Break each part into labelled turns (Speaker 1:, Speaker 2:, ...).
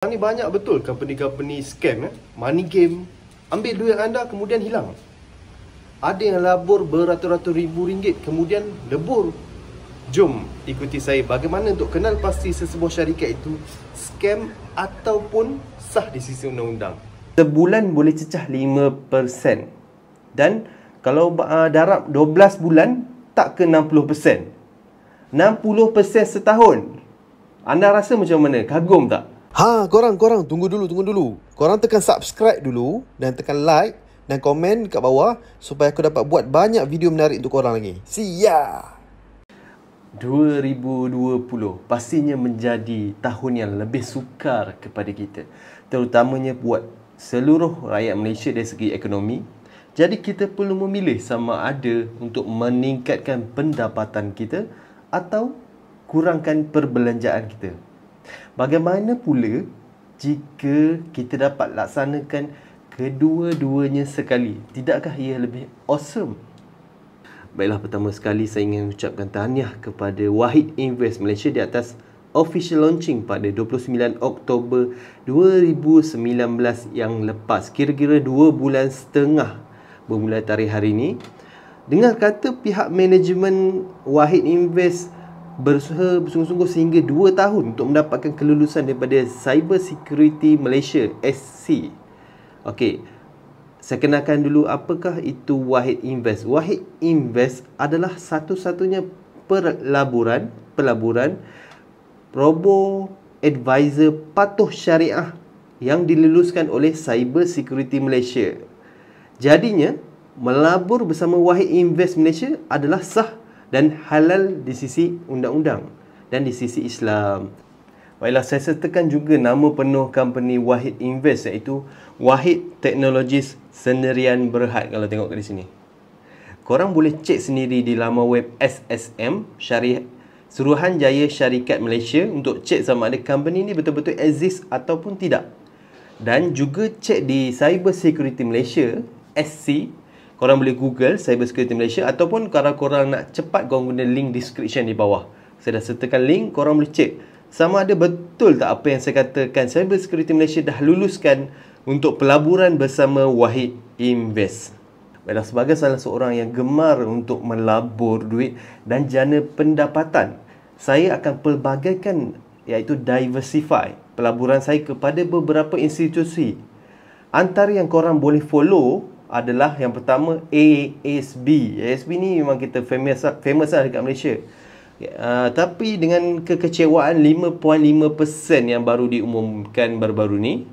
Speaker 1: Ni banyak betul company-company scam, money game, ambil duit anda kemudian hilang. Ada yang labur beratus-ratus ribu ringgit kemudian lebur. Jom ikuti saya bagaimana untuk kenal pasti sesebuah syarikat itu scam ataupun sah di sisi undang-undang. Sebulan boleh cecah 5%. Dan kalau darab 12 bulan tak ke 60%. 60% setahun. Anda rasa macam mana? Kagum tak?
Speaker 2: Korang tunggu dulu. Korang tekan subscribe dulu dan tekan like dan komen kat bawah supaya aku dapat buat banyak video menarik untuk korang lagi. See ya.
Speaker 1: 2020 pastinya menjadi tahun yang lebih sukar kepada kita, terutamanya buat seluruh rakyat Malaysia dari segi ekonomi. Jadi kita perlu memilih sama ada untuk meningkatkan pendapatan kita atau kurangkan perbelanjaan kita. Bagaimana pula jika kita dapat laksanakan kedua-duanya sekali? Tidakkah ia lebih awesome? Baiklah, pertama sekali saya ingin ucapkan tahniah kepada Wahid Invest Malaysia di atas official launching pada 29 Oktober 2019 yang lepas. Kira-kira 2 bulan setengah bermula tarikh hari ini. Dengar kata pihak manajemen Wahid Invest berusaha bersungguh-sungguh sehingga 2 tahun untuk mendapatkan kelulusan daripada Cyber Security Malaysia SC. Okey, saya kenalkan dulu apakah itu Wahid Invest. Wahid Invest adalah satu-satunya pelaburan robo advisor patuh syariah yang diluluskan oleh Cyber Security Malaysia. Jadinya, melabur bersama Wahid Invest Malaysia adalah sah dan halal di sisi undang-undang dan di sisi Islam. Baiklah, saya sertakan juga nama penuh company Wahid Invest, iaitu Wahid Technologies Sendirian Berhad. Kalau tengok di sini, korang boleh cek sendiri di laman web SSM Suruhanjaya Syarikat Malaysia untuk cek sama ada company ni betul-betul exist ataupun tidak. Dan juga cek di Cyber Security Malaysia SC. Korang boleh Google Cyber Security Malaysia, ataupun kalau korang nak cepat, korang guna link description di bawah. Saya dah sertakan link, korang boleh cek sama ada betul tak apa yang saya katakan. Cyber Security Malaysia dah luluskan untuk pelaburan bersama Wahid Invest. Baiklah, sebagai salah seorang yang gemar untuk melabur duit dan jana pendapatan, saya akan pelbagaikan, iaitu diversify pelaburan saya kepada beberapa institusi. Antara yang korang boleh follow adalah yang pertama ASB. ASB ni memang kita famous lah dekat Malaysia. Tapi dengan kekecewaan 5.5% yang baru diumumkan baru-baru ni,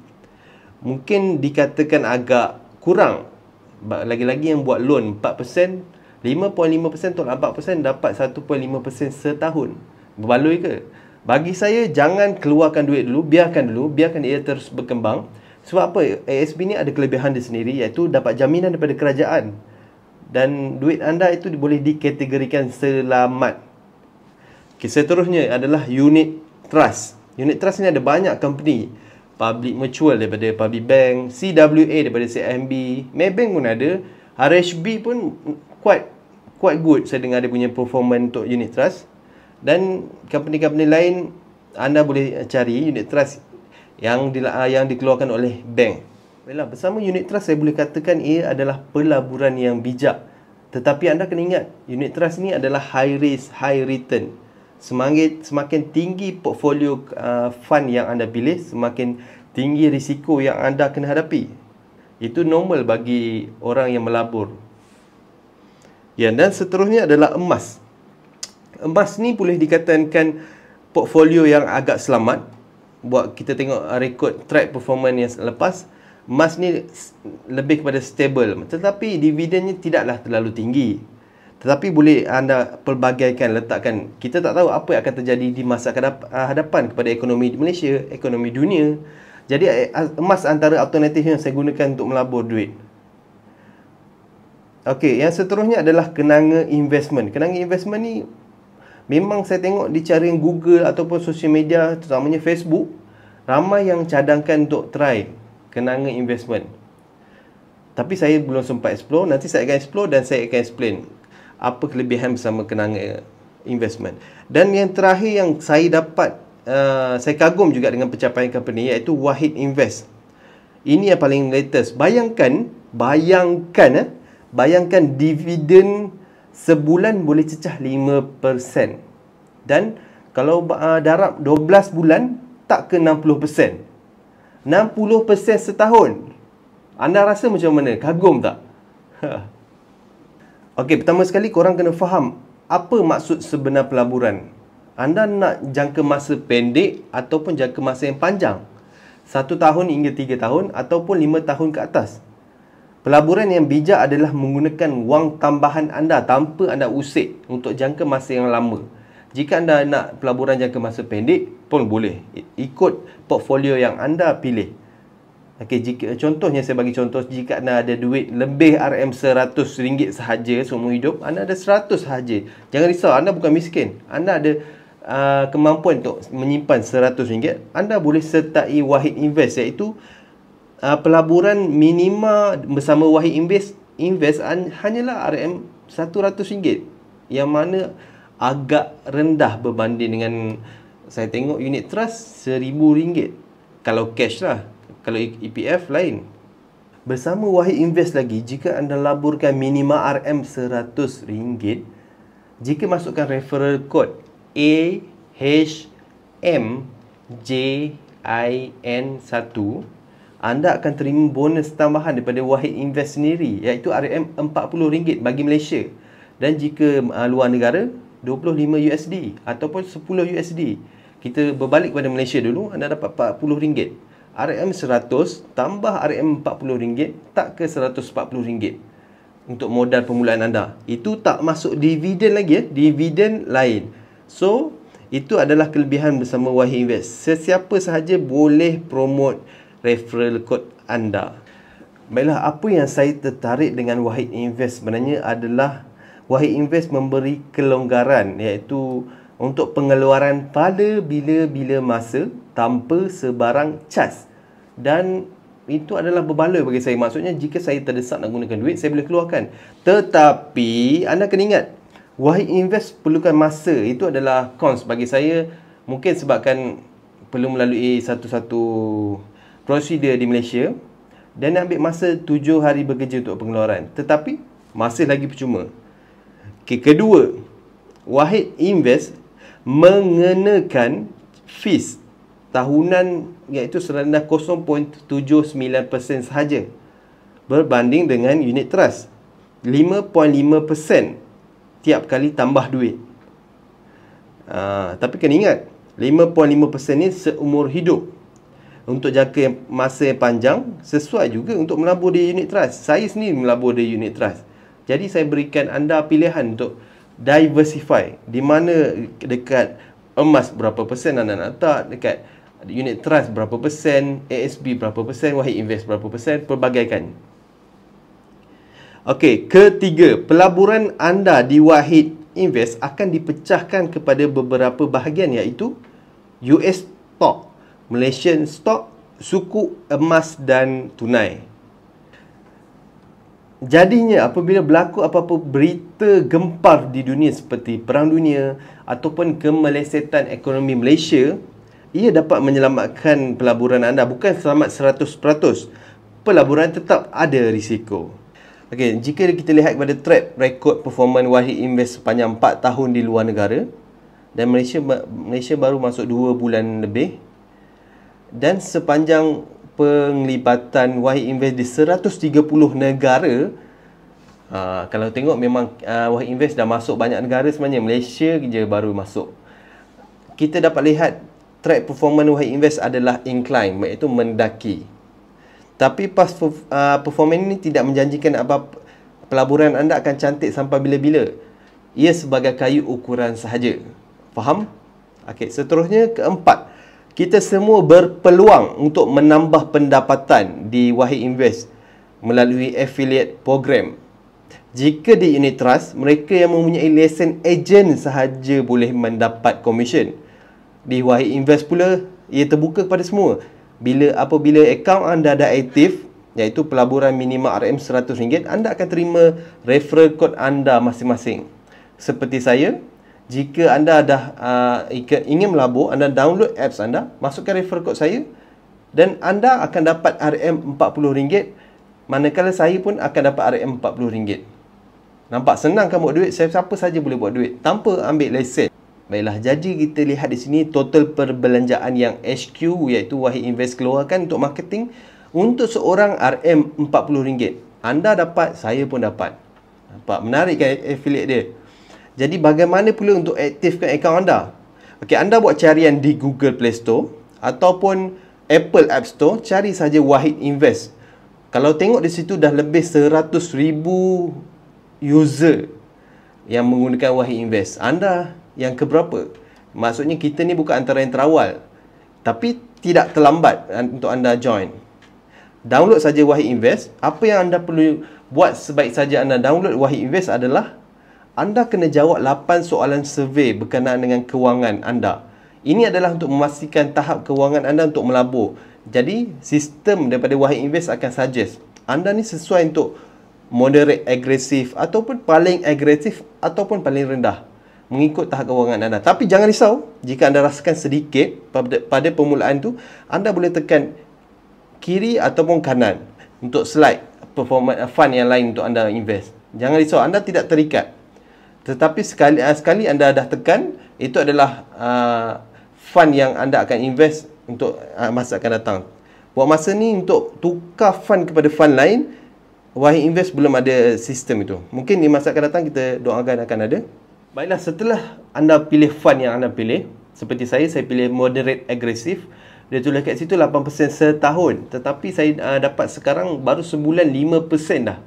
Speaker 1: mungkin dikatakan agak kurang. Lagi-lagi yang buat loan 4%, 5.5% tolak 4% dapat 1.5% setahun. Berbaloi ke? Bagi saya, jangan keluarkan duit dulu, biarkan ia terus berkembang. Sebab apa? ASB ni ada kelebihan dia sendiri, iaitu dapat jaminan daripada kerajaan. Dan duit anda itu boleh dikategorikan selamat. Okay, seterusnya adalah unit trust. Unit trust ni ada banyak company. Public Mutual daripada Public Bank, CWA daripada CIMB, Maybank pun ada, RHB pun quite good. Saya dengar dia punya performance untuk unit trust. Dan company-company lain anda boleh cari unit trust yang dikeluarkan oleh bank. Baiklah, bersama unit trust saya boleh katakan ia adalah pelaburan yang bijak. Tetapi anda kena ingat, unit trust ni adalah high risk, high return. Semakin tinggi portfolio fund yang anda pilih, semakin tinggi risiko yang anda kena hadapi. Itu normal bagi orang yang melabur. Ya, dan seterusnya adalah emas. Emas ni boleh dikatakan portfolio yang agak selamat. Buat kita tengok rekod track performance yang lepas, emas ni lebih kepada stable, tetapi dividennya tidaklah terlalu tinggi. Tetapi boleh anda pelbagaikan, letakkan. Kita tak tahu apa yang akan terjadi di masa hadapan kepada ekonomi Malaysia, ekonomi dunia. Jadi emas antara alternatif yang saya gunakan untuk melabur duit. Okey, yang seterusnya adalah kenanga investment. Kenanga investment ni memang saya tengok dicari Google ataupun sosial media, terutamanya Facebook, ramai yang cadangkan untuk try kenanga investment. Tapi saya belum sempat explore. Nanti saya akan explore dan saya akan explain apa kelebihan bersama kenanga investment. Dan yang terakhir yang saya dapat saya kagum juga dengan pencapaian company, iaitu Wahid Invest. Ini yang paling latest. Bayangkan dividen sebulan boleh cecah 5%. Dan kalau darab 12 bulan, tak ke 60%. 60% setahun. Anda rasa macam mana? Kagum tak? Okey, pertama sekali korang kena faham apa maksud sebenar pelaburan. Anda nak jangka masa pendek ataupun jangka masa yang panjang? 1 tahun hingga 3 tahun ataupun 5 tahun ke atas. Pelaburan yang bijak adalah menggunakan wang tambahan anda tanpa anda usik untuk jangka masa yang lama. Jika anda nak pelaburan jangka masa pendek pun boleh, ikut portfolio yang anda pilih. Okey, contohnya saya bagi contoh, jika anda ada duit lebih RM100 sahaja seumur hidup, anda ada 100 sahaja. Jangan risau, anda bukan miskin. Anda ada kemampuan untuk menyimpan RM100, anda boleh sertai Wahid Invest, iaitu pelaburan minima bersama Wahid Invest hanyalah RM100, yang mana agak rendah berbanding dengan saya tengok unit trust RM1,000 kalau cash lah. Kalau EPF lain. Bersama Wahid Invest lagi, jika anda laburkan minima RM100, jika masukkan referral code AHMJIN1, anda akan terima bonus tambahan daripada Wahid Invest sendiri, iaitu RM40 bagi Malaysia. Dan jika luar negara, $25 ataupun $10. Kita berbalik kepada Malaysia dulu, anda dapat RM40. RM100 tambah RM40, tak ke RM140 untuk modal permulaan anda. Itu tak masuk dividen lagi, dividen lain. So, itu adalah kelebihan bersama Wahid Invest. Sesiapa sahaja boleh promote referral code anda. Baiklah, apa yang saya tertarik dengan Wahid Invest sebenarnya adalah Wahid Invest memberi kelonggaran, iaitu untuk pengeluaran pada bila-bila masa tanpa sebarang cas. Dan itu adalah berbaloi bagi saya. Maksudnya, jika saya terdesak nak gunakan duit, saya boleh keluarkan. Tetapi anda kena ingat, Wahid Invest perlukan masa. Itu adalah cons bagi saya. Mungkin sebabkan perlu melalui satu-satu prosedur di Malaysia, dan ambil masa 7 hari bekerja untuk pengeluaran. Tetapi masih lagi percuma. Okay, kedua, Wahid Invest mengenakan fees tahunan, iaitu serendah 0.79% sahaja berbanding dengan unit trust 5.5% tiap kali tambah duit. Tapi kena ingat, 5.5% ni seumur hidup. Untuk jangka masa yang panjang, sesuai juga untuk melabur di unit trust. Saya sendiri melabur di unit trust. Jadi saya berikan anda pilihan untuk diversify, di mana dekat emas berapa persen anda nak letak, dekat unit trust berapa persen, ASB berapa persen, Wahid Invest berapa persen, pelbagaikan. Okey, ketiga, pelaburan anda di Wahid Invest akan dipecahkan kepada beberapa bahagian, iaitu US stock, Malaysian stock, suku emas dan tunai. Jadinya apabila berlaku apa-apa berita gempar di dunia seperti Perang Dunia ataupun kemelesetan ekonomi Malaysia, ia dapat menyelamatkan pelaburan anda. Bukan selamat 100%. Pelaburan tetap ada risiko. Okey, jika kita lihat kepada track record performance Wahid Invest sepanjang 4 tahun di luar negara, dan Malaysia baru masuk 2 bulan lebih, dan sepanjang penglibatan Wahid Invest di 130 negara, kalau tengok memang Wahid Invest dah masuk banyak negara sebenarnya. Malaysia je baru masuk. Kita dapat lihat track performance Wahid Invest adalah incline, iaitu mendaki. Tapi past performance ini tidak menjanjikan apa pelaburan anda akan cantik sampai bila-bila. Ia sebagai kayu ukuran sahaja. Faham? Okey, seterusnya keempat, kita semua berpeluang untuk menambah pendapatan di Wahid Invest melalui affiliate program. Jika di unit trust, mereka yang mempunyai lesen ejen sahaja boleh mendapat komisen. Di Wahid Invest pula, ia terbuka kepada semua. Apabila akaun anda dah aktif, iaitu pelaburan minima RM100, anda akan terima referral code anda masing-masing. Seperti saya, Jika anda dah ingin melabur, anda download apps anda, masukkan referral code saya dan anda akan dapat RM40, manakala saya pun akan dapat RM40. Nampak senang kan buat duit? Siapa saja boleh buat duit tanpa ambil lesen. Baiklah, jadi kita lihat di sini total perbelanjaan yang HQ iaitu Wahid Invest keluarkan untuk marketing untuk seorang RM40. Anda dapat, saya pun dapat. Nampak menarik kan affiliate dia? Jadi bagaimana pula untuk aktifkan akaun anda? Okey, anda buat carian di Google Play Store ataupun Apple App Store, cari saja Wahid Invest. Kalau tengok di situ dah lebih 100,000 user yang menggunakan Wahid Invest. Anda yang keberapa? Maksudnya kita ni bukan antara yang terawal, tapi tidak terlambat untuk anda join. Download saja Wahid Invest. Apa yang anda perlu buat sebaik saja anda download Wahid Invest adalah anda kena jawab 8 soalan survey berkenaan dengan kewangan anda. Ini adalah untuk memastikan tahap kewangan anda untuk melabur. Jadi, sistem daripada Wahid Invest akan suggest anda ni sesuai untuk moderate agresif ataupun paling agresif ataupun paling rendah mengikut tahap kewangan anda. Tapi jangan risau, jika anda rasakan sedikit pada permulaan tu, anda boleh tekan kiri ataupun kanan untuk slide performance fund yang lain untuk anda invest. Jangan risau, anda tidak terikat. Tetapi sekali anda dah tekan, itu adalah fund yang anda akan invest untuk masa akan datang. Buat masa ni untuk tukar fund kepada fund lain, Wahid Invest belum ada sistem itu. Mungkin di masa akan datang kita doakan akan ada. Baiklah, setelah anda pilih fund yang anda pilih, seperti saya pilih moderate agresif. Dia tulis kat situ 8% setahun. Tetapi saya dapat sekarang baru sebulan 5% dah.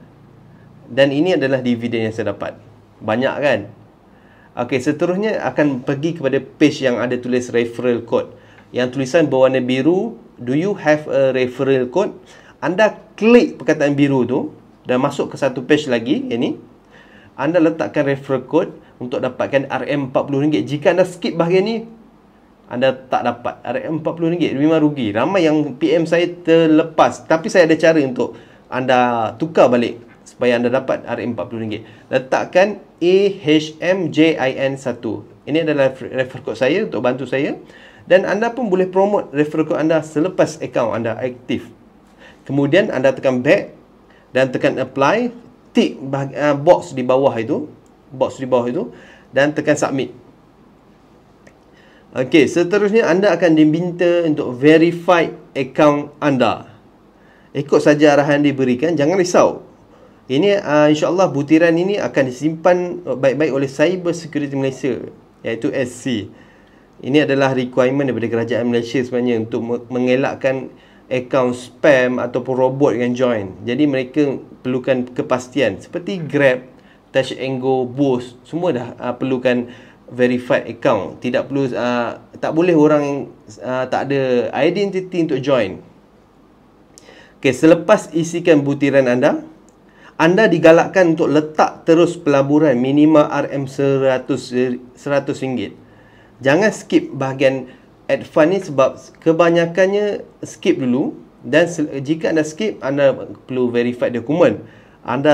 Speaker 1: Dan ini adalah dividen yang saya dapat. Banyak kan? Okey, seterusnya akan pergi kepada page yang ada tulis referral code. Yang tulisan berwarna biru, do you have a referral code? Anda klik perkataan biru tu dan masuk ke satu page lagi, ini. Anda letakkan referral code untuk dapatkan RM40. Jika anda skip bahagian ni, anda tak dapat RM40. Memang rugi. Ramai yang PM saya terlepas. Tapi saya ada cara untuk anda tukar balik supaya anda dapat RM40. Letakkan AHMJIN1. Ini adalah referral code saya untuk bantu saya. Dan anda pun boleh promote referral code anda selepas akaun anda aktif. Kemudian anda tekan back dan tekan apply. Tick box di bawah itu. Dan tekan submit. Okey, seterusnya anda akan diminta untuk verify akaun anda. Ikut saja arahan diberikan, jangan risau. Ini insya-Allah butiran ini akan disimpan baik-baik oleh Cyber Security Malaysia, iaitu SC. Ini adalah requirement daripada kerajaan Malaysia sebenarnya untuk mengelakkan akaun spam ataupun robot yang join. Jadi mereka perlukan kepastian seperti Grab, Touch and Go, Boost, semua dah perlukan verified account. Tidak perlu tak boleh orang tak ada identity untuk join. Okey, selepas isikan butiran anda digalakkan untuk letak terus pelaburan minimal RM100. Jangan skip bahagian add fund ni sebab kebanyakannya skip dulu. Dan jika anda skip, anda perlu verify dokumen.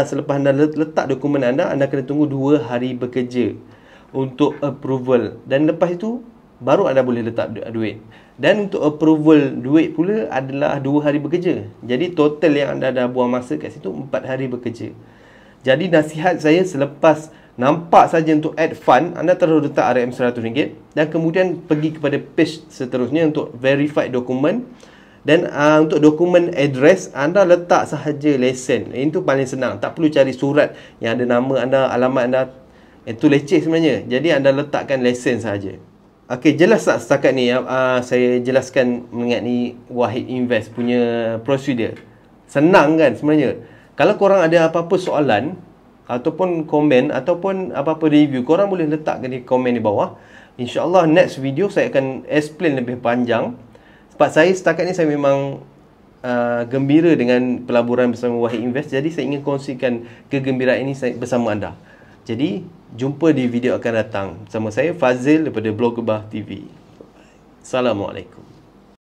Speaker 1: Selepas anda letak dokumen anda kena tunggu 2 hari bekerja untuk approval. Dan lepas itu, baru anda boleh letak duit. Dan untuk approval duit pula adalah 2 hari bekerja. Jadi total yang anda dah buang masa kat situ 4 hari bekerja. Jadi nasihat saya, selepas nampak saja untuk add fund, anda terus letak RM100 dan kemudian pergi kepada page seterusnya untuk verify dokumen. Dan untuk dokumen address, anda letak sahaja lesen. Itu paling senang. Tak perlu cari surat yang ada nama anda, alamat anda. Itu leceh sebenarnya. Jadi anda letakkan lesen sahaja. Okey, jelas tak setakat ni saya jelaskan mengenai Wahid Invest punya prosedur. Senang kan sebenarnya. Kalau korang ada apa-apa soalan ataupun komen ataupun apa-apa review, korang boleh letakkan di komen di bawah. InsyaAllah next video saya akan explain lebih panjang. Sebab saya setakat ni saya memang gembira dengan pelaburan bersama Wahid Invest. Jadi saya ingin kongsikan kegembiraan ini bersama anda. Jadi jumpa di video akan datang. Bersama saya Fazil daripada Blog Gebah TV. Assalamualaikum.